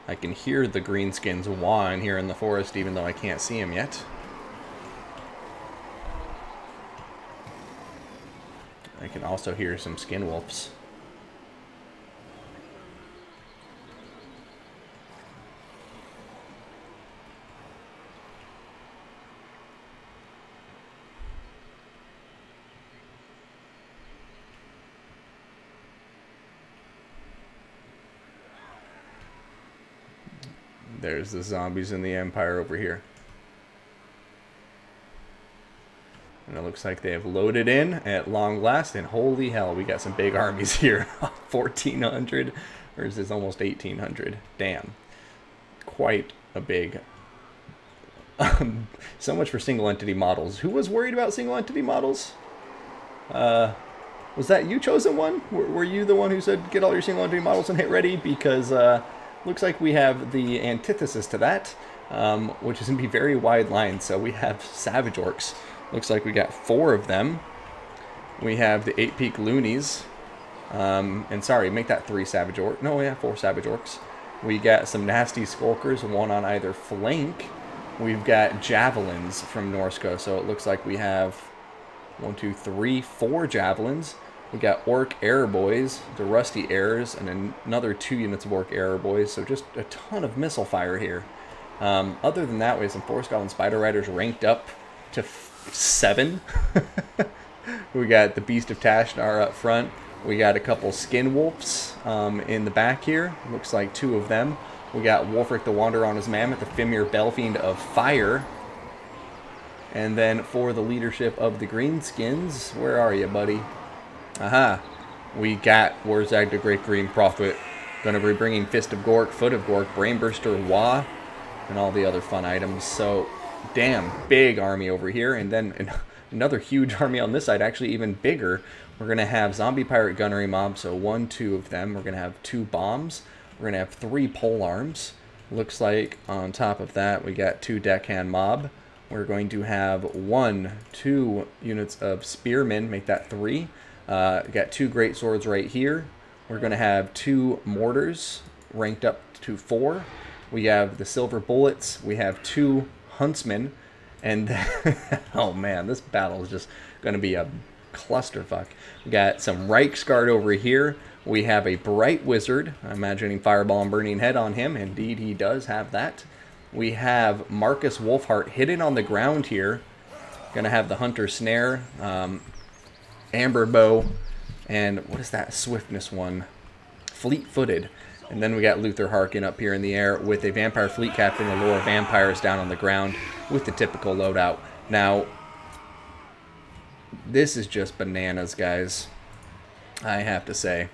I can hear the Greenskins whine here in the forest, even though I can't see them yet. I can also hear some skin wolves. There's the zombies in the Empire over here. And it looks like they have loaded in at long last. And holy hell, we got some big armies here. 1,400 versus almost 1,800. Damn. Quite a big... so much for single entity models. Who was worried about single entity models? Was that you, Chosen One? Were you the one who said get all your single entity models and hit ready? Because looks like we have the antithesis to that, which is going to be very wide lines. So we have Savage Orcs. Looks like we got 4 of them. We have the 8-peak Loonies. And sorry, make that 3 Savage Orcs. No, we have 4 Savage Orcs. We got some nasty Skulkers, 1 on either flank. We've got Javelins from Norsca. So it looks like we have 1, 2, 3, 4 Javelins. We got Orc Air Boys, the Rusty Airs, and another 2 units of Orc Air Boys. So just a ton of missile fire here. Other than that, we have some Forest Goblin Spider Riders ranked up to 7. We got the Beast of Tashnar up front. We got a couple Skin Wolves in the back here. Looks like 2 of them. We got Wolfric the Wanderer on his Mammoth, the Fimir Belfiend of Fire. And then for the leadership of the Greenskins, where are you, buddy? Aha. We got Warzag the Great Green Prophet. Going to be bringing Fist of Gork, Foot of Gork, Brainburster, Wah, and all the other fun items. So, damn, big army over here. And then another huge army on this side, actually even bigger. We're going to have Zombie Pirate Gunnery Mob, so 1, 2 of them. We're going to have 2 bombs. We're going to have 3 pole arms. Looks like on top of that, we got 2 Deckhand Mob. We're going to have 1, 2 units of Spearmen, make that 3. Got 2 Great Swords right here. We're going to have 2 Mortars, ranked up to 4. We have the Silver Bullets. We have 2 Huntsmen. And, oh man, this battle is just going to be a clusterfuck. We got some Reichsguard over here. We have a Bright Wizard. I'm imagining Fireball and Burning Head on him. Indeed, he does have that. We have Marcus Wolfheart hidden on the ground here. Going to have the Hunter Snare, Amber Bow, and what is that Swiftness one? Fleet-footed. And then we got Luther Harkin up here in the air with a Vampire Fleet Captain, the Lore Vampires down on the ground with the typical loadout. Now, this is just bananas, guys. I have to say.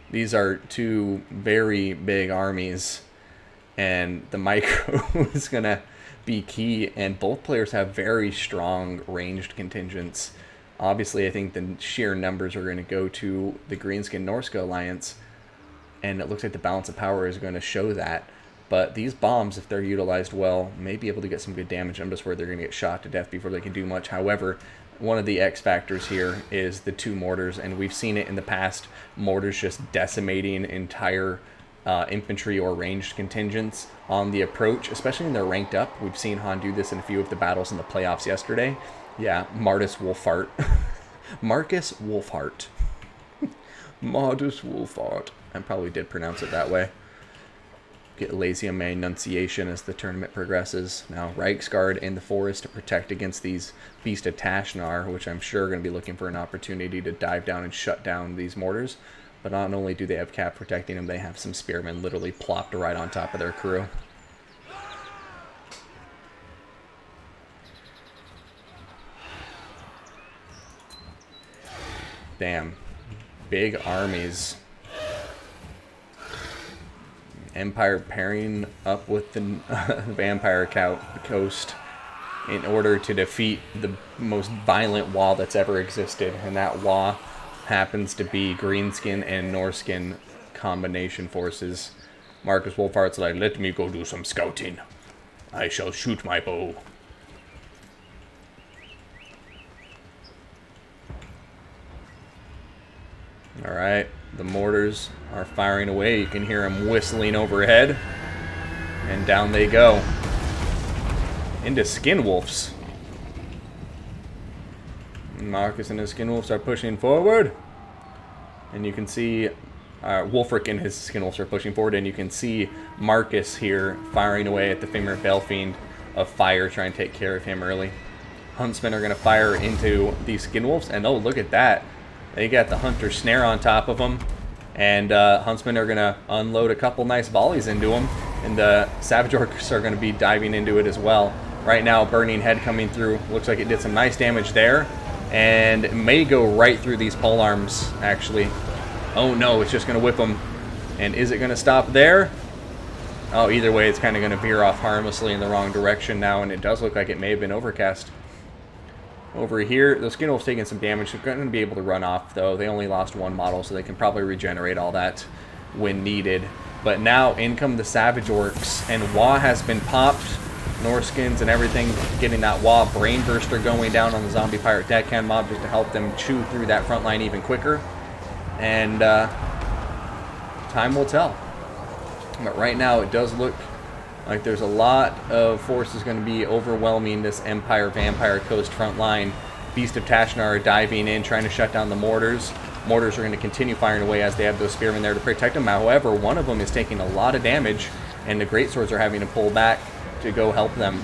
These are 2 very big armies, and the micro is going to be key, and both players have very strong ranged contingents. Obviously, I think the sheer numbers are going to go to the Greenskin Norsca alliance, and it looks like the balance of power is going to show that. But these bombs, if they're utilized well, may be able to get some good damage. I'm just worried they're going to get shot to death before they can do much. However, one of the X factors here is the 2 mortars, and we've seen it in the past. Mortars just decimating entire infantry or ranged contingents on the approach, especially when they're ranked up. We've seen Han do this in a few of the battles in the playoffs yesterday. Yeah, Marcus Wolfheart. Marcus Wolfheart. Marcus Wolfheart. I probably did pronounce it that way. Get lazy on my enunciation as the tournament progresses. Now, Reichsguard in the forest to protect against these Beast of Tashnar, which I'm sure are going to be looking for an opportunity to dive down and shut down these mortars. But not only do they have Cap protecting them, they have some spearmen literally plopped right on top of their crew. Damn. Big armies. Empire pairing up with the Vampire Coast in order to defeat the most violent Wa that's ever existed. And that Wa happens to be Greenskin and Norskin combination forces. Marcus Wolfheart's like, let me go do some scouting. I shall shoot my bow. Alright, the mortars are firing away. You can hear them whistling overhead. And down they go. Into Skin Wolves. Marcus and his Skin Wolves are pushing forward. And you can see Wulfric and his Skin Wolves are pushing forward. And you can see Marcus here firing away at the Famer Balfiend of Fire, trying to take care of him early. Huntsmen are going to fire into these Skin Wolves. And oh, look at that. They got the Hunter Snare on top of them. And Huntsmen are going to unload a couple nice volleys into them. And the Savage Orcs are going to be diving into it as well. Right now, Burning Head coming through. Looks like it did some nice damage there. And it may go right through these polearms, actually. Oh no, it's just going to whip them. And is it going to stop there? Oh, either way, it's kind of going to veer off harmlessly in the wrong direction now. And it does look like it may have been overcast. Over here, the Skin Wolf's taking some damage. They're going to be able to run off, though. They only lost one model, so they can probably regenerate all that when needed. But now, in come the Savage Orcs, and Wa has been popped. Norskins and everything, getting that Wa Brain Burster going down on the Zombie Pirate Deckhand mob just to help them chew through that front line even quicker. And time will tell. But right now, it does look like there's a lot of forces going to be overwhelming this Empire Vampire Coast front line. Beast of Tashnar are diving in, trying to shut down the mortars. Mortars are going to continue firing away as they have those spearmen there to protect them. However, one of them is taking a lot of damage, and the greatswords are having to pull back to go help them.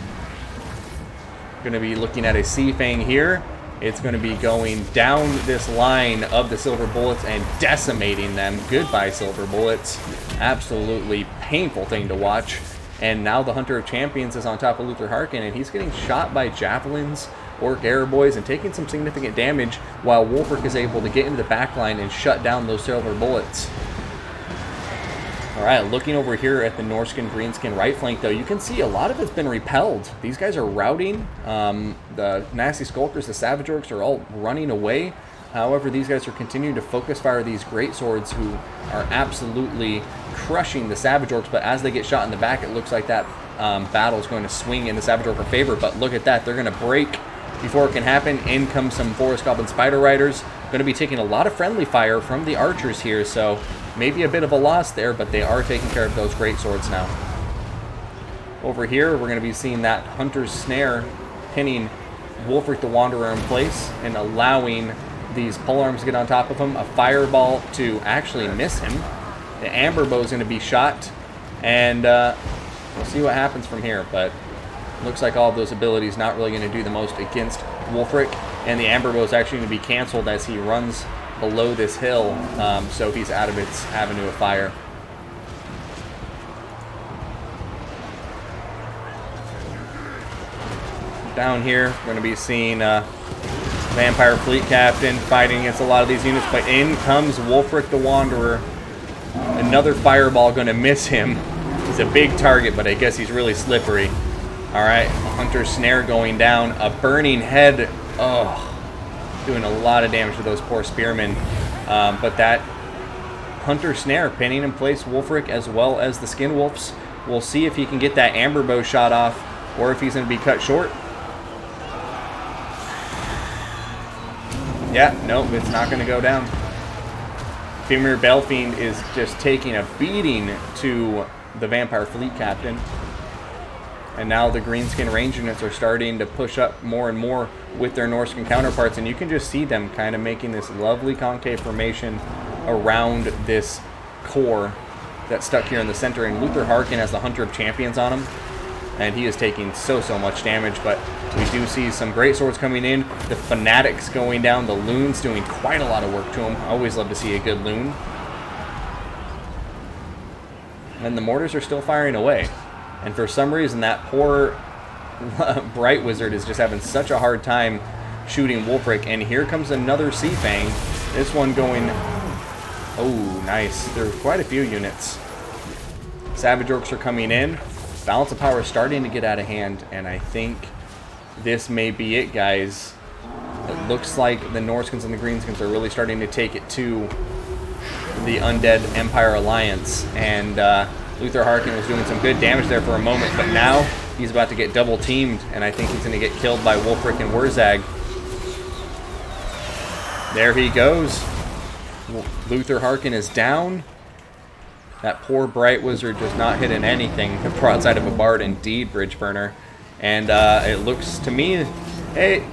Going to be looking at a Sea Fang here. It's going to be going down this line of the Silver Bullets and decimating them. Goodbye, Silver Bullets. Absolutely painful thing to watch. And now the Hunter of Champions is on top of Luther Harkin, and he's getting shot by javelins, Orc Arrow Boys, and taking some significant damage, while Wulfric is able to get into the back line and shut down those Silver Bullets. Alright, looking over here at the Norscan Greenskin right flank, though, you can see a lot of it's been repelled. These guys are routing. The Nasty Skulkers, the Savage Orcs, are all running away. However, these guys are continuing to focus fire these greatswords, who are absolutely crushing the Savage Orcs. But as they get shot in the back, it looks like that battle is going to swing in the Savage Orc favor. But look at that. They're going to break before it can happen. In comes some Forest Goblin Spider Riders. Going to be taking a lot of friendly fire from the archers here. So maybe a bit of a loss there, but they are taking care of those greatswords now. Over here, we're going to be seeing that Hunter's Snare pinning Wulfric the Wanderer in place and allowing these polearms to get on top of him. A fireball to actually miss him. The Amber Bow is going to be shot, and we'll see what happens from here. But looks like all of those abilities not really going to do the most against Wulfric, and the Amber Bow is actually going to be canceled as he runs below this hill, so he's out of its avenue of fire. Down here, we're going to be seeing Vampire Fleet Captain fighting against a lot of these units, but in comes Wulfric the Wanderer. Another fireball going to miss him. He's a big target, but I guess he's really slippery. Alright, Hunter's Snare going down. A Burning Head, doing a lot of damage to those poor spearmen. But that Hunter Snare pinning in place Wulfric as well as the Skin Wolves. We'll see if he can get that Amber Bow shot off, or if he's going to be cut short. Yeah, nope, it's not going to go down. Femir Balfiend is just taking a beating to the Vampire Fleet Captain. And now the Greenskin range units are starting to push up more and more with their Norscan counterparts. And you can just see them kind of making this lovely concave formation around this core that's stuck here in the center. And Luther Harkin has the Hunter of Champions on him, and he is taking so much damage. But we do see some great swords coming in. The Fanatics going down. The Loons doing quite a lot of work to him. I always love to see a good Loon. And the mortars are still firing away. And for some reason, that poor Bright Wizard is just having such a hard time shooting Wulfric. And here comes another Sea Fang. This one going... Oh, nice. There are quite a few units. Savage Orcs are coming in. Balance of power is starting to get out of hand. And I think this may be it, guys. It looks like the Norskins and the Greenskins are really starting to take it to the Undead Empire Alliance. And Luther Harkin was doing some good damage there for a moment, but now he's about to get double teamed, and I think he's going to get killed by Wulfric and Wurzag. There he goes. Luther Harkin is down. That poor Bright Wizard just not hitting anything. The broadside of a Bard, indeed, Bridgeburner. And it looks to me... Hey...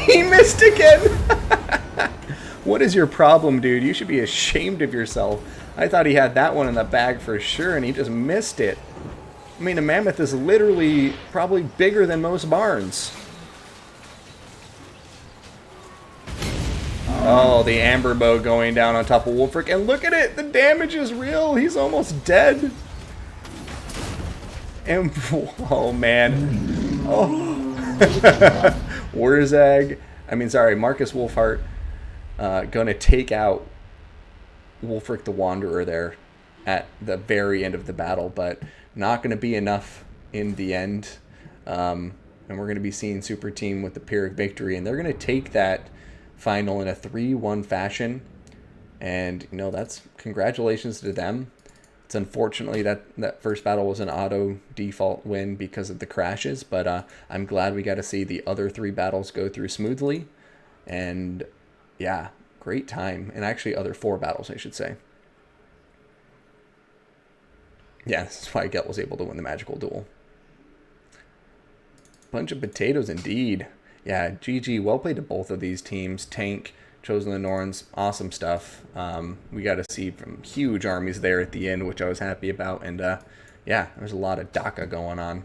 He missed again! What is your problem, dude? You should be ashamed of yourself. I thought he had that one in the bag for sure, and he just missed it. I mean, a mammoth is literally probably bigger than most barns. Oh, the amber bow going down on top of Wolfric. And look at it! The damage is real! He's almost dead! And, oh man. Oh. Wurzag, Marcus Wolfhart, gonna take out Wolfric the Wanderer there at the very end of the battle, but not gonna be enough in the end. And we're gonna be seeing Super Team with the Pyrrhic victory, and they're gonna take that final in a 3-1 fashion. And you know, that's congratulations to them. It's unfortunately that first battle was an auto default win because of the crashes, but I'm glad we got to see the other 3 battles go through smoothly. And yeah, great time. And actually other 4 battles, I should say. Yeah, this is why Gelt was able to win the magical duel. Bunch of potatoes indeed. Yeah, GG. Well played to both of these teams. Tank, Chosen the Norns, awesome stuff. We got to see from huge armies there at the end, which I was happy about. And yeah, there's a lot of DACA going on.